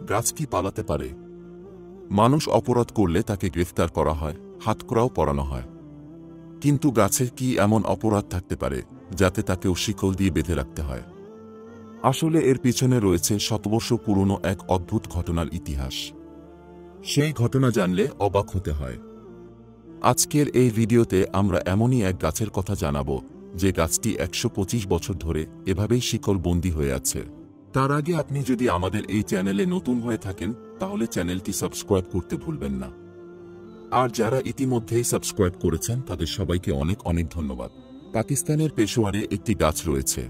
গাছ কি পালাতে পারে? মানুষ অপরাধ করলে তাকে গ্রেফতার করা হয়, হাতকড়াও পরানো হয়। কিন্তু গাছের কি এমন অপরাধ থাকতে পারে যাতে তাকেও শিকল দিয়ে বেঁধে রাখতে হয়? আসলে এর পিছনে রয়েছে শতবর্ষ পুরনো এক অদ্ভুত ঘটনার ইতিহাস। সেই ঘটনা জানলে অবাক হতে হয়। আজকের এই ভিডিওতে আমরা এমনই এক গাছের কথা জানাবো যে গাছটি 125 বছর ধরে এভাবেই শিকল বন্দী হয়ে আছে। তার আগে আপনি যদি আমাদের এই চ্যানেলে নতুন হয়ে থাকেন তাহলে চ্যানেলটি সাবস্ক্রাইব করতে ভুলবেন না। আর যারা ইতিমধ্যেই সাবস্ক্রাইব করেছেন তাদের সবাইকে অনেক অনেক ধন্যবাদ। পাকিস্তানের পেশোয়ারে একটি গাছ রয়েছে।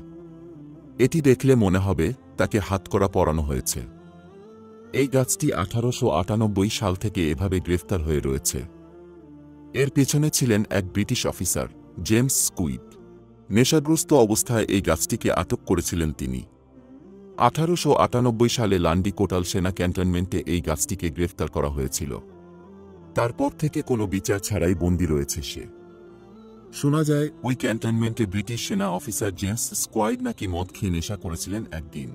এটি দেখলে মনে হবে তাকে হাতকড়া পরানো হয়েছে। এই গাছটি 1898 সাল থেকে এভাবে গ্রেফতার হয়ে রয়েছে। এর পেছনে ছিলেন এক ব্রিটিশ অফিসার, জেমস স্কুইড। নেশাগ্রস্ত অবস্থায় এই গাছটিকে আটক করেছিলেন তিনি। 1898 সালে লান্ডি কোটাল সেনা ক্যান্টনমেন্টে এই গাছটিকে গ্রেফতার করা হয়েছিল। তারপর থেকে কোনো বিচার ছাড়াই বন্দী রয়েছে সে। শোনা যায় ওই ক্যান্টনমেন্টে ব্রিটিশ সেনা অফিসার জেমস স্কুইড নাকি মদ খেয়ে নেশা করেছিলেন একদিন।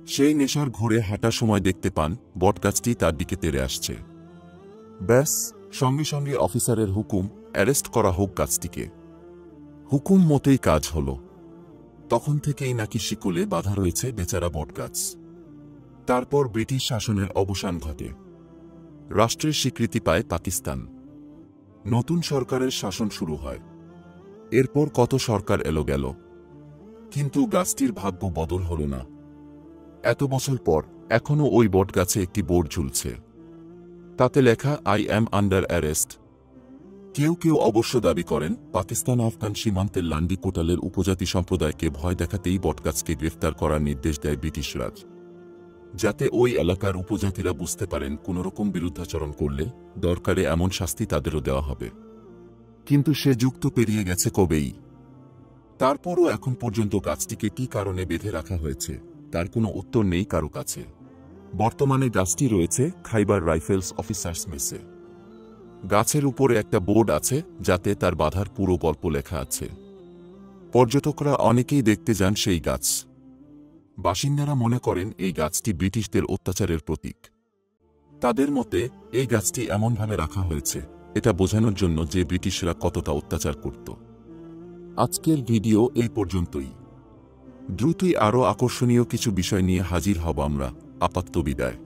সেই নেশার ঘোরে হাঁটার সময় দেখতে পান বটগাছটি তার দিকে তেড়ে আসছে। ব্যাস, সঙ্গে সঙ্গে অফিসারের হুকুম, অ্যারেস্ট করা হোক গাছটিকে। হুকুম মতেই কাজ হল। তখন থেকেই নাকি শিকলে বাধা রয়েছে বেচারা বটগাছ। তারপর ব্রিটিশ শাসনের অবসান ঘটে। রাষ্ট্রের স্বীকৃতি পায় পাকিস্তান। নতুন সরকারের শাসন শুরু হয়। এরপর কত সরকার এলো গেল, কিন্তু গাছটির ভাগ্য বদল হল না। এত বছর পর এখনও ওই বটগাছে একটি বোর্ড ঝুলছে। তাতে লেখা আই অ্যাম আন্ডার অ্যারেস্ট। কেউ কেউ অবশ্য দাবি করেন পাকিস্তান আফগান সীমান্তের লান্ডি কোটালের উপজাতি সম্প্রদায়কে ভয় দেখাতেই বটগাছকে গ্রেফতার করার নির্দেশ দেয় ব্রিটিশ রাজ, যাতে ওই এলাকার উপজাতিরা বুঝতে পারেন কোনোরকম বিরুদ্ধাচরণ করলে দরকারে এমন শাস্তি তাদেরও দেওয়া হবে। কিন্তু সে যুগ তো পেরিয়ে গেছে কবেই। তারপরও এখন পর্যন্ত গাছটিকে কী কারণে বেঁধে রাখা হয়েছে তার কোনো উত্তর নেই কারো কাছে। বর্তমানে গাছটি রয়েছে খাইবার রাইফেলস অফিসার্স মেসে। গাছের উপরে একটা বোর্ড আছে যাতে তার বাধার পুরো গল্প লেখা আছে। পর্যটকরা অনেকেই দেখতে যান সেই গাছ। বাসিন্দারা মনে করেন এই গাছটি ব্রিটিশদের অত্যাচারের প্রতীক। তাদের মতে এই গাছটি এমনভাবে রাখা হয়েছে এটা বোঝানোর জন্য যে ব্রিটিশরা কতটা অত্যাচার করত। আজকের ভিডিও এই পর্যন্তই। দ্রুতই আরও আকর্ষণীয় কিছু বিষয় নিয়ে হাজির হব আমরা। আপাতত বিদায়।